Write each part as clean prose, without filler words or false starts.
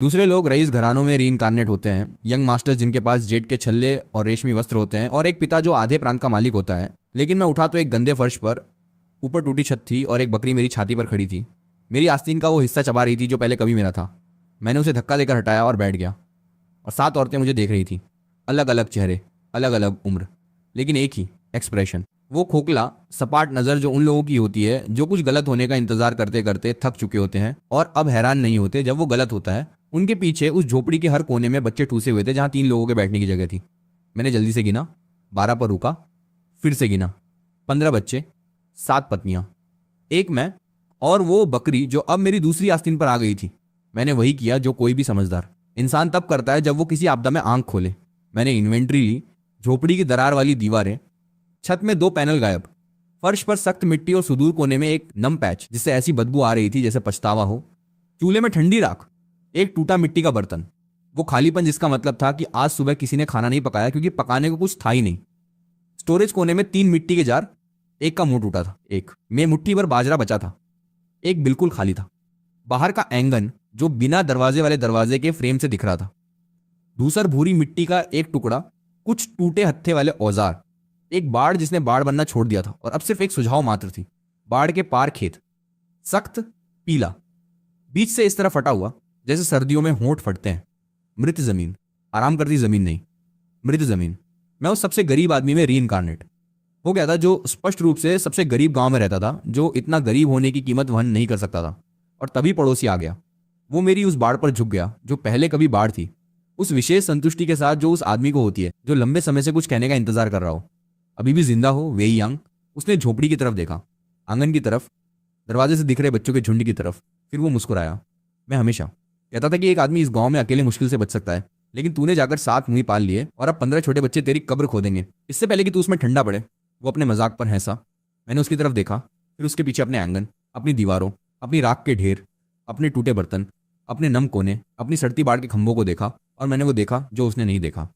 दूसरे लोग रईस घरानों में रीइंकार्नेट होते हैं, यंग मास्टर्स जिनके पास जेट के छल्ले और रेशमी वस्त्र होते हैं, और एक पिता जो आधे प्रांत का मालिक होता है। लेकिन मैं उठा तो एक गंदे फर्श पर, ऊपर टूटी छत थी और एक बकरी मेरी छाती पर खड़ी थी। मेरी आस्तीन का वो हिस्सा चबा रही थी जो पहले कभी मेरा था। मैंने उसे धक्का देकर हटाया और बैठ गया। और 7 औरतें मुझे देख रही थी, अलग अलग चेहरे, अलग अलग उम्र, लेकिन एक ही एक्सप्रेशन। वो खोखला सपाट नज़र जो उन लोगों की होती है जो कुछ गलत होने का इंतजार करते करते थक चुके होते हैं और अब हैरान नहीं होते जब वो गलत होता है। उनके पीछे उस झोपड़ी के हर कोने में बच्चे ठूसे हुए थे जहां 3 लोगों के बैठने की जगह थी। मैंने जल्दी से गिना, 12 पर रुका, फिर से गिना, 15 बच्चे, 7 पत्नियां, एक मैं, और वो बकरी जो अब मेरी दूसरी आस्तीन पर आ गई थी। मैंने वही किया जो कोई भी समझदार इंसान तब करता है जब वो किसी आपदा में आंख खोले। मैंने इन्वेंट्री ली। झोपड़ी की दरार वाली दीवारें, छत में 2 पैनल गायब, फर्श पर सख्त मिट्टी और सुदूर कोने में एक नम पैच जिससे ऐसी बदबू आ रही थी जैसे पछतावा हो। चूल्हे में ठंडी राख, एक टूटा मिट्टी का बर्तन, वो खालीपन जिसका मतलब था कि आज सुबह किसी ने खाना नहीं पकाया क्योंकि पकाने को कुछ था ही नहीं। स्टोरेज कोने में 3 मिट्टी के जार, एक का मुंह टूटा था, एक में मुट्ठी भर बाजरा बचा था, एक बिल्कुल खाली था। बाहर का एंगन जो बिना दरवाजे वाले दरवाजे के फ्रेम से दिख रहा था, धूसर भूरी मिट्टी का एक टुकड़ा, कुछ टूटे हत्थे वाले औजार, एक बाढ़ जिसने बाढ़ बनना छोड़ दिया था और अब सिर्फ एक सुझाव मात्र थी। बाढ़ के पार खेत, सख्त पीला, बीच से इस तरह फटा हुआ जैसे सर्दियों में होंठ फटते हैं। मृत जमीन, आराम करती जमीन नहीं, मृत जमीन। मैं उस सबसे गरीब आदमी में रीइंकार्नेट हो गया था जो स्पष्ट रूप से सबसे गरीब गांव में रहता था, जो इतना गरीब होने की कीमत वहन नहीं कर सकता था। और तभी पड़ोसी आ गया। वो मेरी उस बाढ़ पर झुक गया जो पहले कभी बाढ़ थी, उस विशेष संतुष्टि के साथ जो उस आदमी को होती है जो लंबे समय से कुछ कहने का इंतजार कर रहा हो, अभी भी जिंदा हो, वे ही यंग। उसने झोपड़ी की तरफ देखा, आंगन की तरफ, दरवाजे से दिख रहे बच्चों के झुंड की तरफ, फिर वो मुस्कुराया। मैं हमेशा कहता था कि एक आदमी इस गांव में अकेले मुश्किल से बच सकता है, लेकिन तूने जाकर 7 मुंह पाल लिए और अब 15 छोटे बच्चे तेरी कब्र खोदेंगे इससे पहले कि तू उसमें ठंडा पड़े। वो अपने मजाक पर हंसा। मैंने उसकी तरफ देखा, फिर उसके पीछे अपने आंगन, अपनी दीवारों, अपनी राख के ढेर, अपने टूटे बर्तन, अपने नम कोने, अपनी सड़ती बाढ़ के खंभों को देखा। और मैंने वो देखा जो उसने नहीं देखा।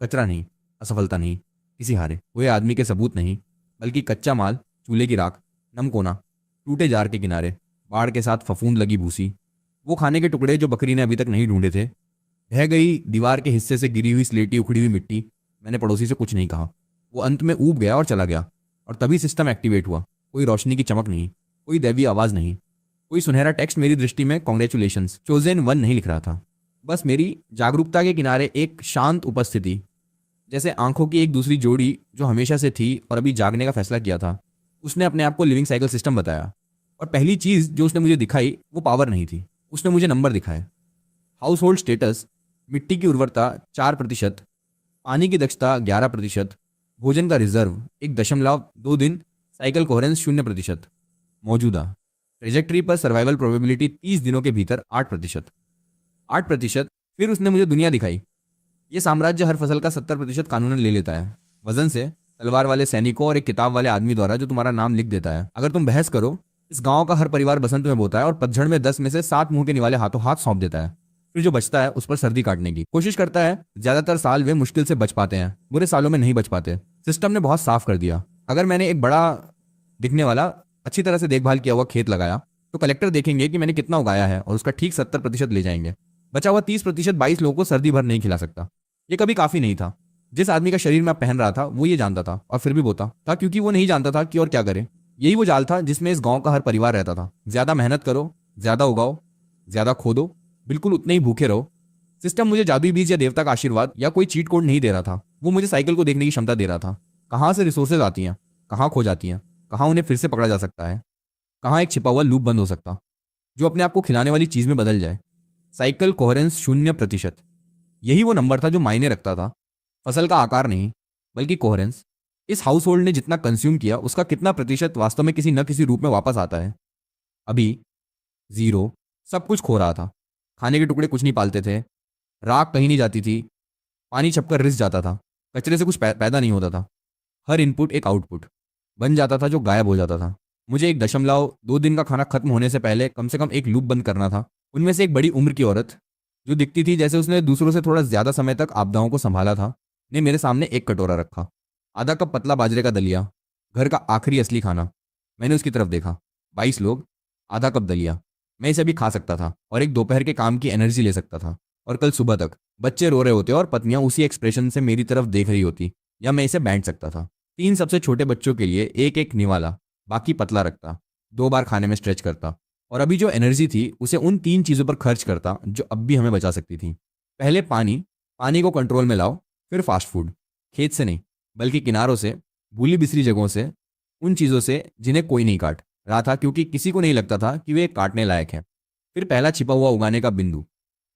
कचरा नहीं, असफलता नहीं, किसी हारे हुए आदमी के सबूत नहीं, बल्कि कच्चा माल, चूल्हे की राख, नम कोना, टूटे जार के किनारे, बाढ़ के साथ फफूंद लगी भूसी, वो खाने के टुकड़े जो बकरी ने अभी तक नहीं ढूंढे थे, ढह गई दीवार के हिस्से से गिरी हुई स्लेटी उखड़ी हुई मिट्टी। मैंने पड़ोसी से कुछ नहीं कहा। वो अंत में ऊब गया और चला गया। और तभी सिस्टम एक्टिवेट हुआ। कोई रोशनी की चमक नहीं, कोई दैवीय आवाज नहीं, कोई सुनहरा टेक्स्ट मेरी दृष्टि में कॉन्ग्रेचुलेशंस चोजन वन नहीं लिख रहा था। बस मेरी जागरूकता के किनारे एक शांत उपस्थिति, जैसे आंखों की एक दूसरी जोड़ी जो हमेशा से थी और अभी जागने का फैसला किया था। उसने अपने आप को लिविंग साइकिल सिस्टम बताया। और पहली चीज जो उसने मुझे दिखाई वो पावर नहीं थी, उसने मुझे नंबर दिखाए। हाउस होल्ड स्टेटस, मिट्टी की उर्वरता 4%, पानी की दक्षता 11%, भोजन का रिजर्व 1.2 दिन, साइकिल कोहेरेंस 0%, मौजूदा ट्रेजेक्टरी पर सर्वाइवल प्रोबेबिलिटी 30 दिनों के भीतर 8%। 8%। फिर उसने मुझे दुनिया दिखाई। ये साम्राज्य हर फसल का 70% कानूनन ले लेता है, वजन से, तलवार वाले सैनिकों और एक किताब वाले आदमी द्वारा जो तुम्हारा नाम लिख देता है। अगर तुम बहस करो, इस गांव का हर परिवार बसंत में बोता है और पतझड़ में 10 में से 7 मुंह के निवाले हाथों हाथ सौंप देता है। फिर जो बचता है उस पर सर्दी काटने की कोशिश करता है। ज्यादातर साल वे मुश्किल से बच पाते हैं, बुरे सालों में नहीं बच पाते। सिस्टम ने बहुत साफ कर दिया। अगर मैंने एक बड़ा दिखने वाला, अच्छी तरह से देखभाल किया हुआ खेत लगाया, तो कलेक्टर देखेंगे कि मैंने कितना उगाया है और उसका ठीक 70% ले जाएंगे। बचा हुआ 30% 22 लोगों को सर्दी भर नहीं खिला सकता। ये कभी काफी नहीं था। जिस आदमी का शरीर मैं पहन रहा था वो ये जानता था और फिर भी बोता था, क्योंकि वो नहीं जानता था कि और क्या करे। यही वो जाल था जिसमें इस गांव का हर परिवार रहता था। ज्यादा मेहनत करो, ज्यादा उगाओ, ज्यादा खोदो, बिल्कुल उतने ही भूखे रहो। सिस्टम मुझे जादुई बीज या देवता का आशीर्वाद या कोई चीट कोड नहीं दे रहा था। वो मुझे साइकिल को देखने की क्षमता दे रहा था। कहाँ से रिसोर्सेज आती हैं, कहाँ खो जाती हैं, कहाँ उन्हें फिर से पकड़ा जा सकता है, कहाँ एक छिपा हुआ लूप बंद हो सकता जो अपने आप को खिलाने वाली चीज में बदल जाए। Cycle coherence 0%। यही वो नंबर था जो मायने रखता था। फसल का आकार नहीं, बल्कि कोहेरेंस। इस हाउस होल्ड ने जितना कंज्यूम किया उसका कितना प्रतिशत वास्तव में किसी न किसी रूप में वापस आता है। अभी 0। सब कुछ खो रहा था। खाने के टुकड़े कुछ नहीं पालते थे, राख कहीं नहीं जाती थी, पानी छपकर रिस जाता था, कचरे से कुछ पैदा नहीं होता था। हर इनपुट एक आउटपुट बन जाता था जो गायब हो जाता था। मुझे 1.2 दिन का खाना खत्म होने से पहले कम से कम एक लूप बंद करना था। उनमें से एक बड़ी उम्र की औरत जो दिखती थी जैसे उसने दूसरों से थोड़ा ज्यादा समय तक आपदाओं को संभाला था, ने मेरे सामने एक कटोरा रखा। आधा कप पतला बाजरे का दलिया, घर का आखिरी असली खाना। मैंने उसकी तरफ देखा। 22 लोग, आधा कप दलिया, मैं इसे अभी खा सकता था और एक दोपहर के काम की एनर्जी ले सकता था। और कल सुबह तक बच्चे रो रहे होते और पत्नियां उसी एक्सप्रेशन से मेरी तरफ देख रही होती, या मैं इसे बांट सकता था। 3 सबसे छोटे बच्चों के लिए एक एक निवाला, बाकी पतला रखता, 2 बार खाने में स्ट्रेच करता, और अभी जो एनर्जी थी उसे उन 3 चीज़ों पर खर्च करता जो अब भी हमें बचा सकती थी। पहले पानी, पानी को कंट्रोल में लाओ। फिर फास्ट फूड, खेत से नहीं बल्कि किनारों से, भूली बिसरी जगहों से, उन चीज़ों से जिन्हें कोई नहीं काट रहा था क्योंकि किसी को नहीं लगता था कि वे काटने लायक हैं। फिर पहला छिपा हुआ उगाने का बिंदु,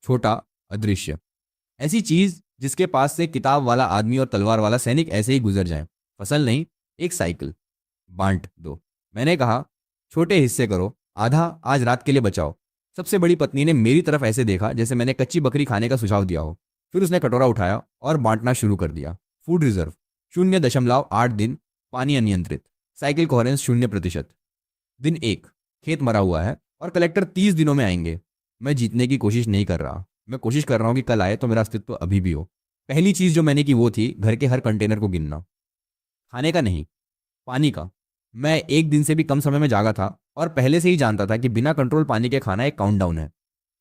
छोटा, अदृश्य, ऐसी चीज जिसके पास से किताब वाला आदमी और तलवार वाला सैनिक ऐसे ही गुजर जाए। फसल नहीं, एक साइकिल। बांट दो, मैंने कहा। छोटे हिस्से करो, आधा आज रात के लिए बचाओ। सबसे बड़ी पत्नी ने मेरी तरफ ऐसे देखा जैसे मैंने कच्ची बकरी खाने का सुझाव दिया हो। फिर उसने कटोरा उठाया और बांटना शुरू कर दिया। फूड रिजर्व 0.8 दिन, पानी अनियंत्रित, साइकिल कोहेरेंस 0%। दिन 1, खेत मरा हुआ है और कलेक्टर 30 दिनों में आएंगे। मैं जीतने की कोशिश नहीं कर रहा, मैं कोशिश कर रहा हूं कि कल आए तो मेरा अस्तित्व अभी भी हो। पहली चीज जो मैंने की वो थी घर के हर कंटेनर को गिनना, खाने का नहीं, पानी का। मैं एक दिन से भी कम समय में जागा था और पहले से ही जानता था कि बिना कंट्रोल पानी के खाना एक काउंटडाउन है।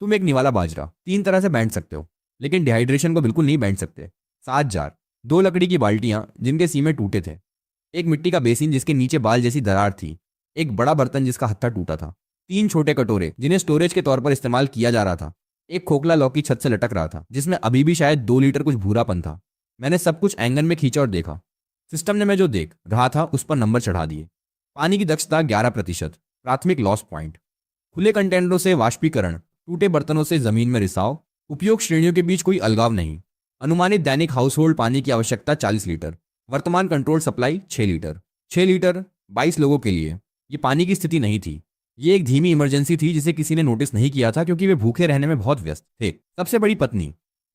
तुम एक निवाला बाजरा 3 तरह से बांट सकते हो, लेकिन डिहाइड्रेशन को बिल्कुल नहीं बांट सकते। 7 जार, 2 लकड़ी की बाल्टियां जिनके सीमे टूटे थे, एक मिट्टी का बेसिन जिसके नीचे बाल जैसी दरार थी, एक बड़ा बर्तन जिसका हत्था टूटा था, 3 छोटे कटोरे जिन्हें स्टोरेज के तौर पर इस्तेमाल किया जा रहा था, एक खोखला लौकी छत से लटक रहा था जिसमें अभी भी शायद 2 लीटर कुछ भूरापन था। मैंने सब कुछ एंगन में खींचा और देखा। सिस्टम ने मैं जो देख रहा था उस पर नंबर चढ़ा दिए। पानी की दक्षता 11%, प्राथमिक लॉस पॉइंट, खुले कंटेनरों से वाष्पीकरण, टूटे बर्तनों से जमीन में रिसाव, उपयोग श्रेणियों के बीच कोई अलगाव नहीं। अनुमानित दैनिक हाउस होल्ड पानी की आवश्यकता 40 लीटर, वर्तमान कंट्रोल सप्लाई 6 लीटर। 6 लीटर 22 लोगों के लिए। ये पानी की स्थिति नहीं थी, ये एक धीमी इमरजेंसी थी जिसे किसी ने नोटिस नहीं किया था क्योंकि वे भूखे रहने में बहुत व्यस्त थे। सबसे बड़ी पत्नी,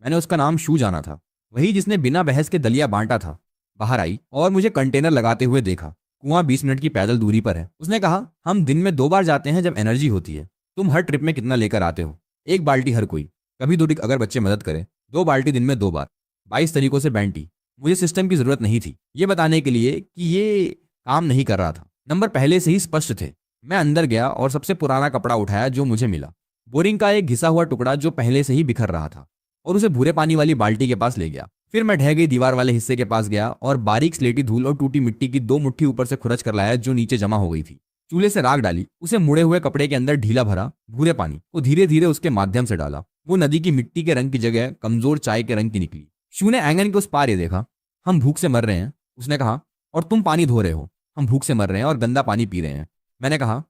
मैंने उसका नाम शू जाना था, वही जिसने बिना बहस के दलिया बांटा था, बाहर आई और मुझे कंटेनर लगाते हुए देखा। कुआं 20 मिनट की पैदल दूरी पर है। उसने कहा, हम दिन में 2 बार जाते हैं जब एनर्जी होती है। तुम हर ट्रिप में कितना लेकर आते हो? 1 बाल्टी हर कोई, कभी दूरी अगर बच्चे मदद करें। 2 बाल्टी दिन में 2 बार, 22 तरीकों से बैंटी। मुझे सिस्टम की जरूरत नहीं थी ये बताने के लिए कि ये काम नहीं कर रहा था। नंबर पहले से ही स्पष्ट थे। मैं अंदर गया और सबसे पुराना कपड़ा उठाया जो मुझे मिला, बोरिंग का एक घिसा हुआ टुकड़ा जो पहले से ही बिखर रहा था, और उसे भूरे पानी वाली बाल्टी के पास ले गया। फिर मैं ढह गई दीवार वाले हिस्से के पास गया और बारीक स्लेटी धूल और टूटी मिट्टी की 2 मुट्ठी ऊपर से खुरच कर लाया जो नीचे जमा हो गई थी। चूल्हे से राख डाली, उसे मुड़े हुए कपड़े के अंदर ढीला भरा, भूरे पानी को धीरे धीरे उसके माध्यम से डाला। वो नदी की मिट्टी के रंग की जगह कमजोर चाय के रंग की निकली। शू ने एंगन के उस पार ये देखा। हम भूख से मर रहे हैं, उसने कहा, और तुम पानी धो रहे हो। हम भूख से मर रहे हैं और गंदा पानी पी रहे हैं। मैंने कहा,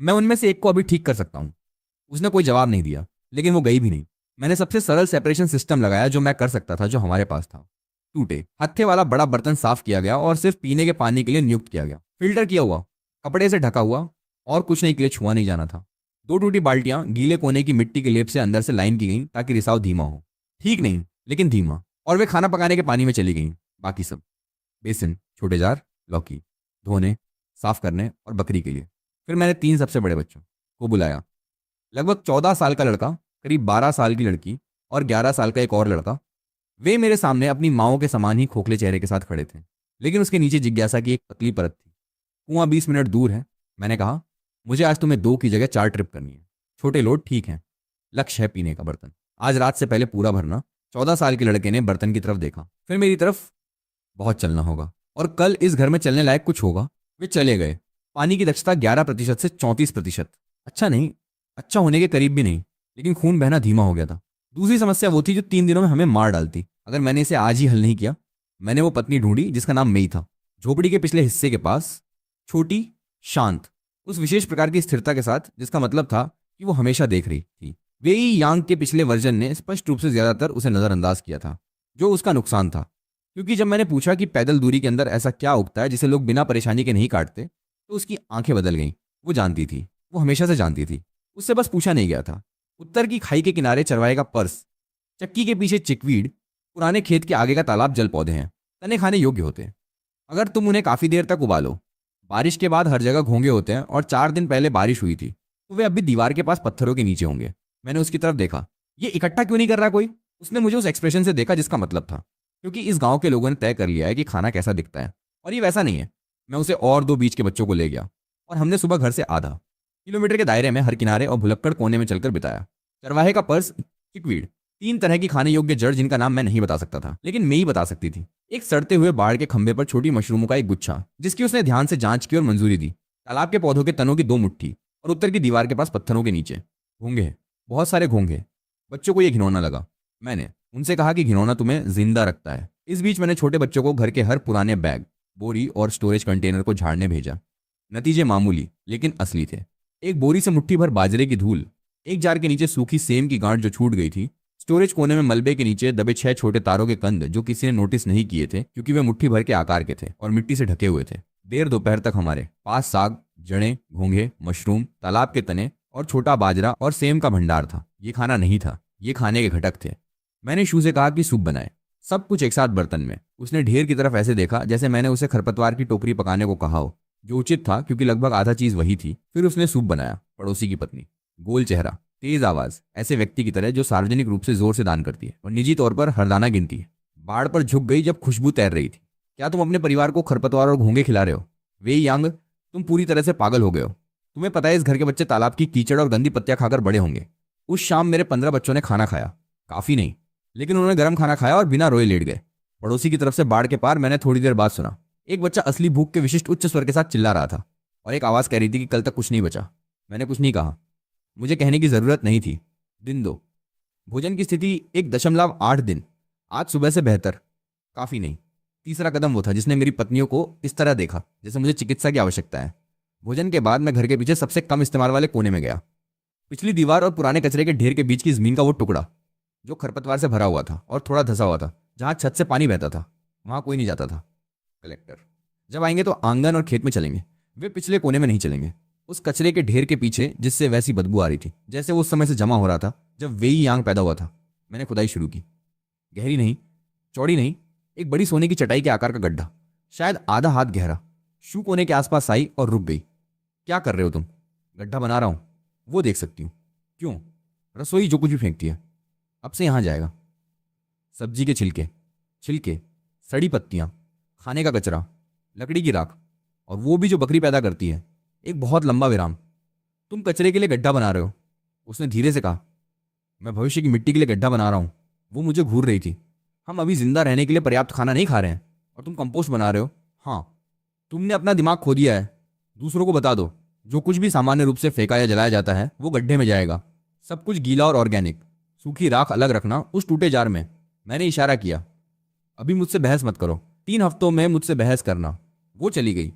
मैं उनमें से एक को अभी ठीक कर सकता हूं। उसने कोई जवाब नहीं दिया, लेकिन वो गई भी नहीं। मैंने सबसे सरल सेपरेशन सिस्टम लगाया जो मैं कर सकता था, जो हमारे पास था। टूटे हत्थे वाला बड़ा बर्तन साफ किया गया और सिर्फ पीने के पानी के लिए नियुक्त किया गया। फिल्टर किया हुआ, कपड़े से ढका हुआ, और कुछ नहीं के लिए छुआ नहीं जाना था। 2 टूटी बाल्टियां गीले कोने की मिट्टी के लेप से अंदर से लाइन की गई ताकि रिसाव धीमा हो। ठीक नहीं, लेकिन धीमा। और वे खाना पकाने के पानी में चली गई। बाकी सब, बेसिन, छोटे जार, लौकी धोने, साफ करने और बकरी के लिए। फिर मैंने 3 सबसे बड़े बच्चों को बुलाया। लगभग 14 साल का लड़का, करीब 12 साल की लड़की और 11 साल का एक और लड़का। वे मेरे सामने अपनी माओ के समान ही खोखले चेहरे के साथ खड़े थे, लेकिन उसके नीचे जिज्ञासा की एक पतली परत थी। कुआं 20 मिनट दूर है, मैंने कहा। मुझे आज तुम्हें 2 की जगह 4 ट्रिप करनी है। छोटे लोड ठीक हैं। लक्ष्य है पीने का बर्तन, आज रात से पहले पूरा भरना। 14 साल के लड़के ने बर्तन की तरफ देखा, फिर मेरी तरफ। बहुत चलना होगा और कल इस घर में चलने लायक कुछ होगा। वे चले गए। पानी की दक्षता 11% से 34%। अच्छा नहीं, अच्छा होने के करीब भी नहीं, लेकिन खून बहना धीमा हो गया था। दूसरी समस्या वो थी जो 3 दिनों में हमें मार डालती अगर मैंने इसे आज ही हल नहीं किया। मैंने वो पत्नी ढूंढी जिसका नाम मेई था, झोपड़ी के पिछले हिस्से के पास, छोटी, शांत, उस विशेष प्रकार की स्थिरता के साथ जिसका मतलब था कि वो हमेशा देख रही थी। वेई यांग के पिछले वर्जन ने स्पष्ट रूप से ज्यादातर उसे नजरअंदाज किया था, जो उसका नुकसान था, क्योंकि जब मैंने पूछा कि पैदल दूरी के अंदर ऐसा क्या उगता है जिसे लोग बिना परेशानी के नहीं काटते, तो उसकी आंखें बदल गईं। वो जानती थी, वो हमेशा से जानती थी। उससे बस पूछा नहीं गया था। उत्तर की खाई के किनारे चरवाहे का पर्स, चक्की के पीछे चिकवीड, पुराने खेत के आगे का तालाब जल पौधे हैं, तने खाने योग्य होते हैं अगर तुम उन्हें काफी देर तक उबालो। बारिश के बाद हर जगह घोंगे होते हैं और 4 दिन पहले बारिश हुई थी तो वे अभी दीवार के पास पत्थरों के नीचे होंगे। मैंने उसकी तरफ देखा। ये इकट्ठा क्यों नहीं कर रहा कोई? उसने मुझे उस एक्सप्रेशन से देखा जिसका मतलब था, क्योंकि इस गांव के लोगों ने तय कर लिया है कि खाना कैसा दिखता है और ये वैसा नहीं है। मैं उसे और 2 बीच के बच्चों को ले गया और हमने सुबह घर से आधा किलोमीटर के दायरे में हर किनारे और भुलक्कड़ कोने में चलकर बिताया। चरवाहे का पर्स, चिकवीड, 3 तरह की खाने योग्य जड़ जिनका नाम मैं नहीं बता सकता था, लेकिन मैं ही बता सकती थी। एक सड़ते हुए बाड़ के खंभे पर छोटी मशरूमों का एक गुच्छा, जिसकी उसने ध्यान से जांच की और मंजूरी दी। तालाब के पौधों के तनों की 2 मुट्ठी और उत्तर की दीवार के पास पत्थरों के नीचे घोंघे, बहुत सारे घोंघे। बच्चों को यह घिनौना लगा। मैंने उनसे कहा कि घिनौना तुम्हें जिंदा रखता है। इस बीच मैंने छोटे बच्चों को घर के हर पुराने बैग, बोरी और स्टोरेज कंटेनर को झाड़ने भेजा। नतीजे मामूली लेकिन असली थे। एक बोरी से मुट्ठी भर बाजरे की धूल, एक जार के नीचे सूखी सेम की गांठ जो छूट गई थी, स्टोरेज कोने में मलबे के नीचे दबे 6 छोटे तारों के कंद जो किसी ने नोटिस नहीं किए थे क्योंकि वे मुट्ठी भर के आकार के थे और मिट्टी से ढके हुए थे। देर दोपहर तक हमारे पास साग, जड़ें, घोंघे, मशरूम, तालाब के तने और छोटा बाजरा और सेम का भंडार था। ये खाना नहीं था, ये खाने के घटक थे। मैंने शू से कहा कि सूप बनाए, सब कुछ एक साथ बर्तन में। उसने ढेर की तरफ ऐसे देखा जैसे मैंने उसे खरपतवार की टोकरी पकाने को कहा हो, जो उचित था क्योंकि लगभग आधा चीज वही थी। फिर उसने सूप बनाया। पड़ोसी की पत्नी, गोल चेहरा, तेज आवाज, ऐसे व्यक्ति की तरह जो सार्वजनिक रूप से जोर से दान करती है और निजी तौर पर हरदाना गिनती है। बाढ़ पर झुक गई जब खुशबू तैर रही थी। क्या तुम अपने परिवार को खरपतवार और घोंघे खिला रहे हो? वेई यांग, तुम पूरी तरह से पागल हो गए हो। तुम्हें पता है इस घर के बच्चे तालाब की कीचड़ और गंदी पत्तियां खाकर बड़े होंगे। उस शाम मेरे 15 बच्चों ने खाना खाया। काफी नहीं, लेकिन उन्होंने गर्म खाना खाया और बिना रोए लेट गए। पड़ोसी की तरफ से बाढ़ के पार मैंने थोड़ी देर बाद सुना। एक बच्चा असली भूख के विशिष्ट उच्च स्वर के साथ चिल्ला रहा था और एक आवाज कह रही थी कि कल तक कुछ नहीं बचा। मैंने कुछ नहीं कहा, मुझे कहने की जरूरत नहीं थी। दिन 2, भोजन की स्थिति 1.8 दिन। आज सुबह से बेहतर। काफी नहीं। तीसरा कदम वो था जिसने मेरी पत्नियों को इस तरह देखा जैसे मुझे चिकित्सा की आवश्यकता है। भोजन के बाद मैं घर के पीछे सबसे कम इस्तेमाल वाले कोने में गया। पिछली दीवार और पुराने कचरे के ढेर के बीच की जमीन का वो टुकड़ा जो खरपतवार से भरा हुआ था और थोड़ा धसा हुआ था, जहां छत से पानी बहता था, वहां कोई नहीं जाता था। कलेक्टर जब आएंगे तो आंगन और खेत में चलेंगे, वे पिछले कोने में नहीं चलेंगे। उस कचरे के ढेर के पीछे जिससे वैसी बदबू आ रही थी जैसे वो उस समय से जमा हो रहा था जब वेई यांग पैदा हुआ था। मैंने खुदाई शुरू की। गहरी नहीं, चौड़ी नहीं, एक बड़ी सोने की चटाई के आकार का गड्ढा, शायद आधा हाथ गहरा। शू कोने के आसपास आई और रुक गई। क्या कर रहे हो तुम? गड्ढा बना रहा हूं, वो देख सकती हूँ। क्यों? रसोई जो कुछ भी फेंकती है अब से यहां जाएगा। सब्जी के छिलके, छिलके, सड़ी पत्तियां, खाने का कचरा, लकड़ी की राख, और वो भी जो बकरी पैदा करती है। एक बहुत लंबा विराम। तुम कचरे के लिए गड्ढा बना रहे हो? उसने धीरे से कहा। मैं भविष्य की मिट्टी के लिए गड्ढा बना रहा हूं। वो मुझे घूर रही थी। हम अभी जिंदा रहने के लिए पर्याप्त खाना नहीं खा रहे हैं और तुम कंपोस्ट बना रहे हो। हाँ, तुमने अपना दिमाग खो दिया है। दूसरों को बता दो, जो कुछ भी सामान्य रूप से फेंका या जलाया जाता है वो गड्ढे में जाएगा। सब कुछ गीला और ऑर्गेनिक। सूखी राख अलग रखना उस टूटे जार में। मैंने इशारा किया। अभी मुझसे बहस मत करो। 3 हफ्तों में मुझसे बहस करना। वो चली गई।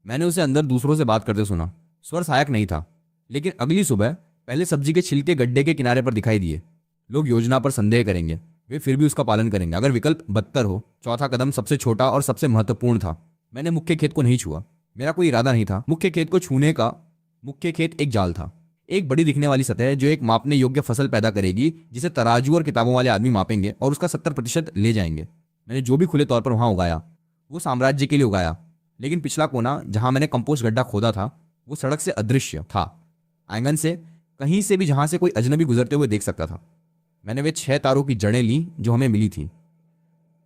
मैंने उसे अंदर दूसरों से बात करते सुना। स्वर सहायक नहीं था, लेकिन अगली सुबह पहले सब्जी के छिलके गड्ढे के किनारे पर दिखाई दिए। लोग योजना पर संदेह करेंगे, वे फिर भी उसका पालन करेंगे अगर विकल्प बदतर हो। चौथा कदम सबसे छोटा और सबसे महत्वपूर्ण था। मैंने मुख्य खेत को नहीं छुआ। मेरा कोई इरादा नहीं था मुख्य खेत को छूने का। मुख्य खेत एक जाल था, एक बड़ी दिखने वाली सतह जो एक मापने योग्य फसल पैदा करेगी, जिसे तराजू और किताबों वाले आदमी मापेंगे और उसका 70% ले जाएंगे। मैंने जो भी खुले तौर पर वहां उगाया वो साम्राज्य के लिए उगाया, लेकिन पिछला कोना जहां मैंने कंपोस्ट गड्ढा खोदा था वो सड़क से अदृश्य था। आंगन से, कहीं से भी जहां से कोई अजनबी गुजरते हुए देख सकता था। मैंने वे 6 तारों की जड़ें ली जो हमें मिली थी।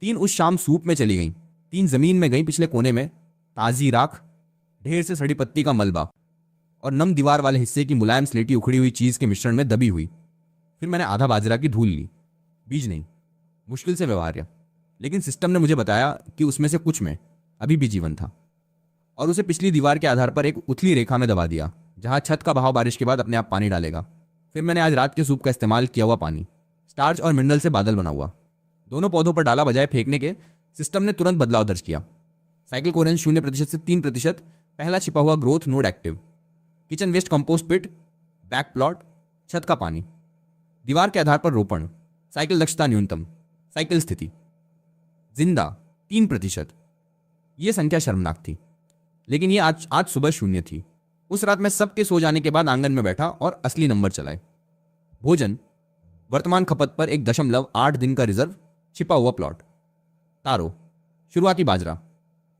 3 उस शाम सूप में चली गईं, 3 जमीन में गईं। पिछले कोने में ताजी राख, ढेर से सड़ी पत्ती का मलबा और नम दीवार वाले हिस्से की मुलायम स्लेटी उखड़ी हुई चीज के मिश्रण में दबी हुई। फिर मैंने आधा बाजरा की धूल ली। बीज नहीं, मुश्किल से व्यवहार्य, लेकिन सिस्टम ने मुझे बताया कि उसमें से कुछ में अभी भी जीवन था और उसे पिछली दीवार के आधार पर एक उथली रेखा में दबा दिया जहां छत का बहाव बारिश के बाद अपने आप पानी डालेगा। फिर मैंने आज रात के सूप का इस्तेमाल किया हुआ पानी, स्टार्च और मिनरल से बादल बना हुआ, दोनों पौधों पर डाला बजाय फेंकने के। सिस्टम ने तुरंत बदलाव दर्ज किया। साइकिल कोहेरेंस 0% से 3%, पहला छिपा हुआ growth node active, kitchen waste compost pit, back plot, छत का पानी, दीवार के आधार पर रोपण, साइकिल दक्षता न्यूनतम, साइकिल स्थिति जिंदा 3%। यह संख्या शर्मनाक थी, लेकिन ये आज सुबह 0 थी। उस रात मैं सबके सो जाने के बाद आंगन में बैठा और असली नंबर चलाए। भोजन, वर्तमान खपत पर 1.8 दिन का रिजर्व, छिपा हुआ प्लॉट। तारो, शुरुआती बाजरा,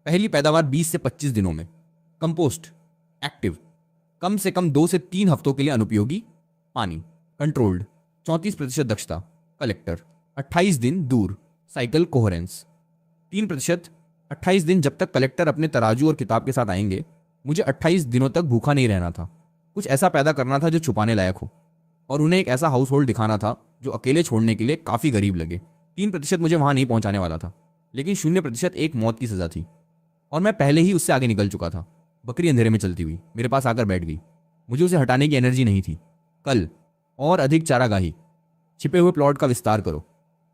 पहली पैदावार 20 से 25 दिनों में। कंपोस्ट एक्टिव, कम से कम 2 से 3 हफ्तों के लिए अनुपयोगी। पानी कंट्रोल्ड, 34% दक्षता। कलेक्टर 28 दिन दूर, साइकिल कोहेरेंस 3%। 28 दिन, जब तक कलेक्टर अपने तराजू और किताब के साथ आएंगे। मुझे 28 दिनों तक भूखा नहीं रहना था। कुछ ऐसा पैदा करना था जो छुपाने लायक हो, और उन्हें एक ऐसा हाउस होल्ड दिखाना था जो अकेले छोड़ने के लिए काफ़ी गरीब लगे। 3% मुझे वहाँ नहीं पहुँचाने वाला था, लेकिन 0% एक मौत की सज़ा थी, और मैं पहले ही उससे आगे निकल चुका था। बकरी अंधेरे में चलती हुई मेरे पास आकर बैठ गई। मुझे उसे हटाने की एनर्जी नहीं थी। कल और अधिक चारागाही, छिपे हुए प्लॉट का विस्तार करो।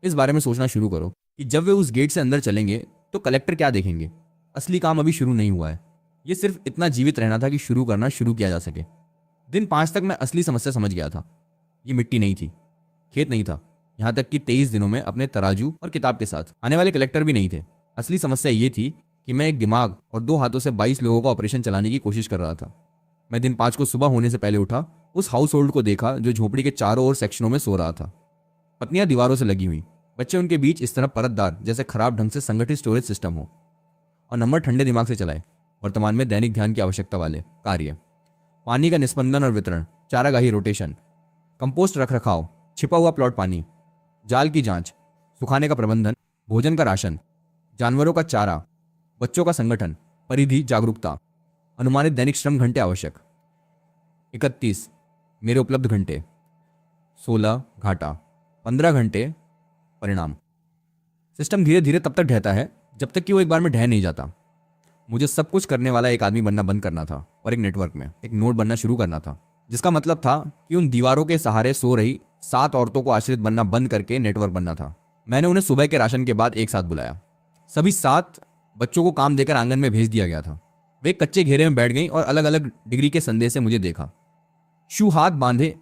इस बारे में सोचना शुरू करो कि जब वे उस गेट से अंदर चलेंगे तो कलेक्टर क्या देखेंगे। असली काम अभी शुरू नहीं हुआ है। ये सिर्फ इतना जीवित रहना था कि शुरू करना शुरू किया जा सके। दिन 5 तक मैं असली समस्या समझ गया था। ये मिट्टी नहीं थी, खेत नहीं था, यहाँ तक कि 23 दिनों में अपने तराजू और किताब के साथ आने वाले कलेक्टर भी नहीं थे। असली समस्या ये थी कि मैं एक दिमाग और 2 हाथों से 22 लोगों का ऑपरेशन चलाने की कोशिश कर रहा था। मैं दिन 5 को सुबह होने से पहले उठा, उस हाउस होल्ड को देखा जो झोपड़ी के चारों ओर सेक्शनों में सो रहा था। पत्नियां दीवारों से लगी हुई, बच्चे उनके बीच इस तरह परतदार जैसे खराब ढंग से संगठित स्टोरेज सिस्टम हो, और नंबर ठंडे दिमाग से चलाए वर्तमान में दैनिक ध्यान की आवश्यकता वाले कार्य। पानी का निस्पंदन और वितरण, चारागाही रोटेशन, कंपोस्ट रख रखाव, छिपा हुआ प्लॉट पानी, जाल की जांच, सुखाने का प्रबंधन, भोजन का राशन, जानवरों का चारा, बच्चों का संगठन, परिधि जागरूकता, अनुमानित दैनिक श्रम घंटे आवश्यक 31, मेरे उपलब्ध घंटे 16, घाटा 15 घंटे, परिणाम। सिस्टम धीरे धीरे तब तक ढहता है जब तक कि वो एक बार में ढह नहीं जाता। मुझे सब कुछ करने वाला एक आदमी बनना बंद करना था और एक नेटवर्क में एक नोड बनना शुरू करना था, जिसका मतलब था कि उन दीवारों के सहारे सो रही 7 औरतों को आश्रित बनना बंद करके नेटवर्क बनना था। मैंने उन्हें सुबह के राशन के बाद एक साथ बुलाया। सभी 7 बच्चों को काम देकर आंगन में भेज दिया गया था। वे एक कच्चे घेरे में बैठ गईं और अलग अलग डिग्री के संदेह से मुझे देखा। शू हाथ बांधे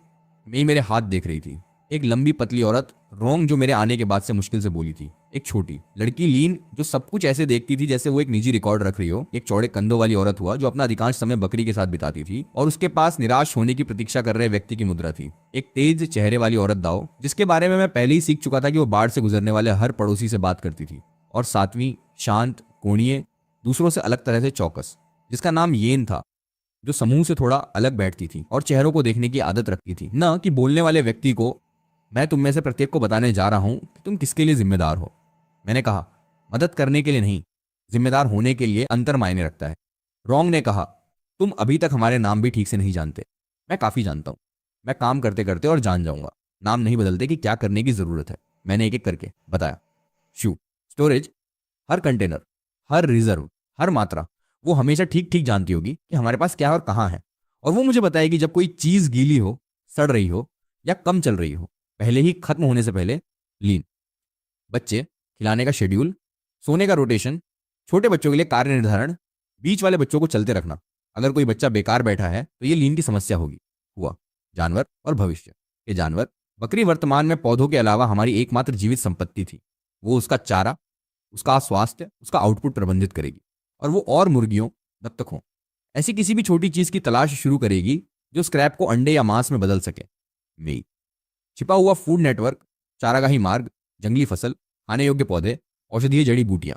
मैं मेरे हाथ देख रही थी। एक लंबी पतली औरत रोंग जो मेरे आने के बाद से मुश्किल से बोली थी। एक छोटी लड़की लीन जो सब कुछ ऐसे देखती थी जैसे वो एक निजी रिकॉर्ड रख रही हो। एक चौड़े कंधों वाली औरत हुआ जो अपना अधिकांश समय बकरी के साथ बिताती थी और उसके पास निराश होने की प्रतीक्षा कर रहे व्यक्ति की मुद्रा थी। एक तेज चेहरे वाली औरत दाओ जिसके बारे में मैं पहले ही सीख चुका था कि वो बाढ़ से गुजरने वाले हर पड़ोसी से बात करती थी। और 7वीं शांत कोणीय दूसरों से अलग तरह से चौकस जिसका नाम येन था, जो समूह से थोड़ा अलग बैठती थी और चेहरों को देखने की आदत रखती थी, न कि बोलने वाले व्यक्ति को। मैं तुम में से प्रत्येक को बताने जा रहा हूं कि तुम किसके लिए जिम्मेदार हो। मैंने कहा, मदद करने के लिए नहीं, जिम्मेदार होने के लिए अंतर मायने रखता है। रोंग ने कहा, तुम अभी तक हमारे नाम भी ठीक से नहीं जानते। मैं काफी जानता हूं। मैं काम करते करते और जान जाऊंगा। नाम नहीं बदलते कि क्या करने की जरूरत है। मैंने एक एक करके बताया। शू, स्टोरेज, हर कंटेनर, हर रिजर्व, हर मात्रा, वो हमेशा ठीक ठीक जानती होगी कि हमारे पास क्या और कहाँ है, और वो मुझे बताएगी जब कोई चीज गीली हो, सड़ रही हो या कम चल रही हो, पहले ही खत्म होने से पहले। लीन, बच्चे, खिलाने का शेड्यूल, सोने का रोटेशन, छोटे बच्चों के लिए कार्य निर्धारण, बीच वाले बच्चों को चलते रखना। अगर कोई बच्चा बेकार बैठा है तो ये लीन की समस्या होगी। हुआ जानवर और भविष्य के जानवर। बकरी वर्तमान में पौधों के अलावा हमारी एकमात्र जीवित संपत्ति थी। वो उसका चारा, उसका स्वास्थ्य, उसका आउटपुट प्रबंधित करेगी, और वो और मुर्गियों जब तक हो ऐसी किसी भी छोटी चीज की तलाश शुरू करेगी जो स्क्रैप को अंडे या मांस में बदल सके। मेई, छिपा हुआ फूड नेटवर्क, चारागाही मार्ग, जंगली फसल, खाने योग्य पौधे, औषधीय जड़ी बूटियां।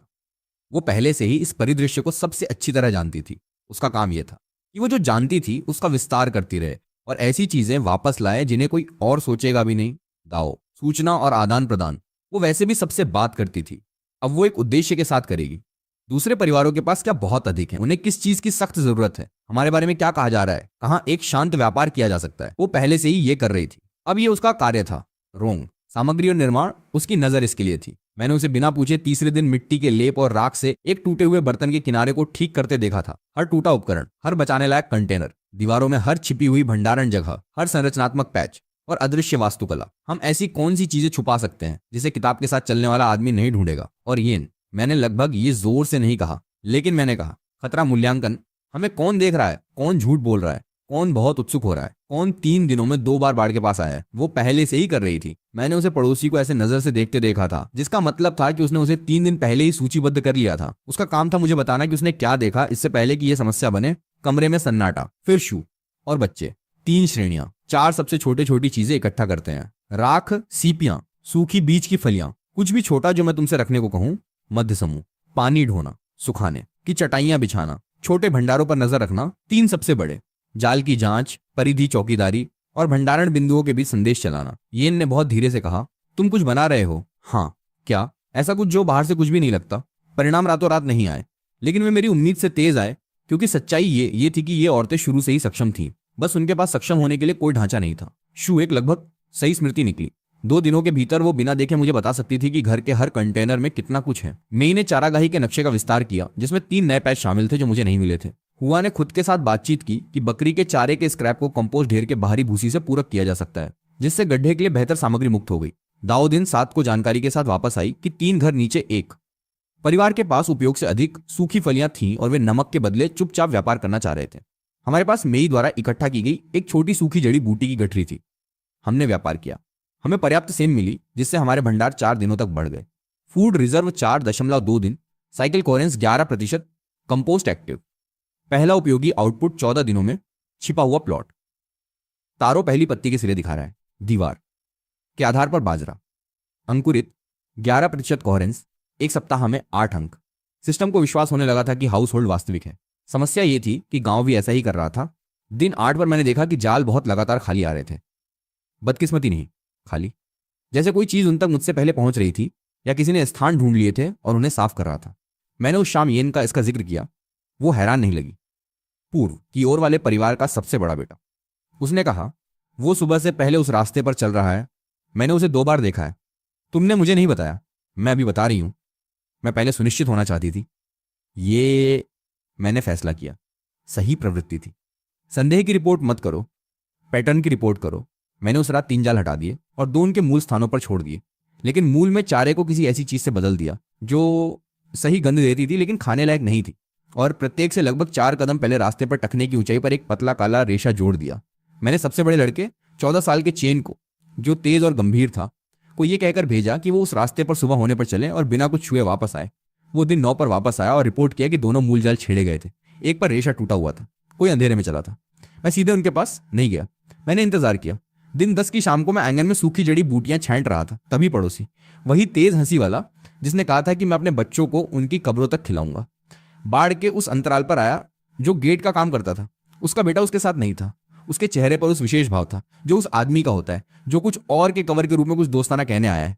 वो पहले से ही इस परिदृश्य को सबसे अच्छी तरह जानती थी। उसका काम यह था कि वो जो जानती थी उसका विस्तार करती रहे और ऐसी चीजें वापस लाए जिन्हें कोई और सोचेगा भी नहीं। दाओ, सूचना और आदान प्रदान। वो वैसे भी सबसे बात करती थी, अब वो एक उद्देश्य के साथ करेगी। दूसरे परिवारों के पास क्या बहुत अधिक है, उन्हें किस चीज की सख्त जरूरत है, हमारे बारे में क्या कहा जा रहा है, कहाँ एक शांत व्यापार किया जा सकता है, वो पहले से ही ये कर रही थी। अब ये उसका कार्य था। रोंग, सामग्री और निर्माण, उसकी नजर इसके लिए थी। मैंने उसे बिना पूछे तीसरे दिन मिट्टी के लेप और राख से एक टूटे हुए बर्तन के किनारे को ठीक करते देखा था। हर टूटा उपकरण, हर बचाने लायक कंटेनर, दीवारों में हर छिपी हुई भंडारण जगह, हर संरचनात्मक पैच और अदृश्य वास्तुकला। हम ऐसी कौन सी चीजें छुपा सकते हैं जिसे किताब के साथ चलने वाला आदमी नहीं ढूंढेगा। और ये मैंने लगभग ये जोर से नहीं कहा, लेकिन मैंने कहा, खतरा मूल्यांकन। हमें कौन देख रहा है, कौन झूठ बोल रहा है, कौन बहुत उत्सुक हो रहा है, कौन 3 दिनों में 2 बार बाढ़ के पास आया है। वो पहले से ही कर रही थी। मैंने उसे पड़ोसी को ऐसे नजर से देखते देखा था, जिसका मतलब था कि उसने उसे 3 दिन पहले ही सूचीबद्ध कर लिया था। उसका काम था मुझे बताना कि उसने क्या देखा इससे पहले कि यह समस्या बने। कमरे में सन्नाटा, फिर शू और बच्चे। 3 श्रेणियां, 4 सबसे छोटे छोटी चीजें इकट्ठा करते हैं। राख, सीपियां, सूखी बीज की फलियां, कुछ भी छोटा जो मैं तुमसे रखने को कहूं। मध्य समूह, पानी ढोना, सुखाने की चटाइयां बिछाना, छोटे भंडारों पर नजर रखना। 3 सबसे बड़े, जाल की जांच, परिधि चौकीदारी और भंडारण बिंदुओं के बीच संदेश चलाना। येन ने बहुत धीरे से कहा, तुम कुछ बना रहे हो? हाँ। क्या? ऐसा कुछ जो बाहर से कुछ भी नहीं लगता। परिणाम रातों रात नहीं आए, लेकिन वे मेरी उम्मीद से तेज आए, क्योंकि सच्चाई ये थी कि ये औरतें शुरू से ही सक्षम थीं। बस उनके पास सक्षम होने के लिए कोई ढांचा नहीं था। शू एक लगभग सही स्मृति निकली। 2 दिनों के भीतर वो बिना देखे मुझे बता सकती थी कि घर के हर कंटेनर में कितना कुछ है। मेई ने चारागाही के नक्शे का विस्तार किया जिसमें 3 नए पैच शामिल थे जो मुझे नहीं मिले थे। हुआ ने खुद के साथ बातचीत की कि बकरी के चारे के स्क्रैप को कंपोस्ट ढेर के बाहरी भूसी से पूरक किया जा सकता है, जिससे गड्ढे के लिए बेहतर सामग्री मुक्त हो गई। दाओ दिन 7 को जानकारी के साथ वापस आई कि 3 घर नीचे एक परिवार के पास उपयोग से अधिक सूखी फलियां थीं और वे नमक के बदले चुपचाप व्यापार करना चाह रहे थे। हमारे पास मेई द्वारा इकट्ठा की गई एक छोटी सूखी जड़ी बूटी की गठरी थी। हमने व्यापार किया। हमें पर्याप्त सेम मिली जिससे हमारे भंडार 4 दिनों तक बढ़ गए। फूड रिजर्व 4.2 दिन, साइकिल कोहेरेंस 11%, कंपोस्ट एक्टिव। पहला उपयोगी आउटपुट 14 दिनों में, छिपा हुआ प्लॉट। तारो पहली पत्ती के सिरे दिखा रहा है। दीवार के आधार पर बाजरा अंकुरित 11% कोहेरेंस, 1 सप्ताह में 8 अंक। सिस्टम को विश्वास होने लगा था कि हाउस होल्ड वास्तविक है। समस्या यह थी कि गांव भी ऐसा ही कर रहा था। दिन 8 पर मैंने देखा कि जाल बहुत लगातार खाली आ रहे थे। बदकिस्मती नहीं, खाली, जैसे कोई चीज उन तक मुझसे पहले पहुंच रही थी या किसी ने स्थान ढूंढ लिए थे और उन्हें साफ कर रहा था। मैंने उस शाम येन का इसका जिक्र किया। वो हैरान नहीं लगी। पूर्व की ओर वाले परिवार का सबसे बड़ा बेटा। उसने कहा, वो सुबह से पहले उस रास्ते पर चल रहा है। मैंने उसे 2 बार देखा है। तुमने मुझे नहीं बताया। मैं अभी बता रही हूं। मैं पहले सुनिश्चित होना चाहती थी। ये मैंने फैसला किया, सही प्रवृत्ति थी। संदेह की रिपोर्ट मत करो, पैटर्न की रिपोर्ट करो। मैंने उस रात 3 जाल हटा दिए और 2 उनके मूल स्थानों पर छोड़ दिए, लेकिन मूल में चारे को किसी ऐसी चीज से बदल दिया जो सही गंध देती थी लेकिन खाने लायक नहीं थी, और प्रत्येक से लगभग 4 कदम पहले रास्ते पर टखने की ऊंचाई पर एक पतला काला रेशा जोड़ दिया। मैंने सबसे बड़े लड़के 14 साल के चेन को, जो तेज और गंभीर था, को यह कहकर भेजा कि वो उस रास्ते पर सुबह होने पर चले और बिना कुछ छुए वापस आए। वो दिन 9 पर वापस आया और रिपोर्ट किया कि दोनों मूल जाल छेड़े गए थे। एक पर रेशा टूटा हुआ था, कोई अंधेरे में चला था। मैं सीधे उनके पास नहीं गया। मैंने इंतजार किया। दिन 10 की शाम को मैं आंगन में सूखी जड़ी बूटियां छांट रहा था। तभी पड़ोसी, वही तेज हंसी वाला जिसने कहा था कि मैं अपने बच्चों को उनकी कब्रों तक खिलाऊंगा, बाढ़ के उस अंतराल पर आया जो गेट का काम करता था। उसका बेटा उसके साथ नहीं था। उसके चेहरे पर उस विशेष भाव था जो उस आदमी का होता है जो कुछ और के कवर के रूप में कुछ दोस्ताना कहने आया है।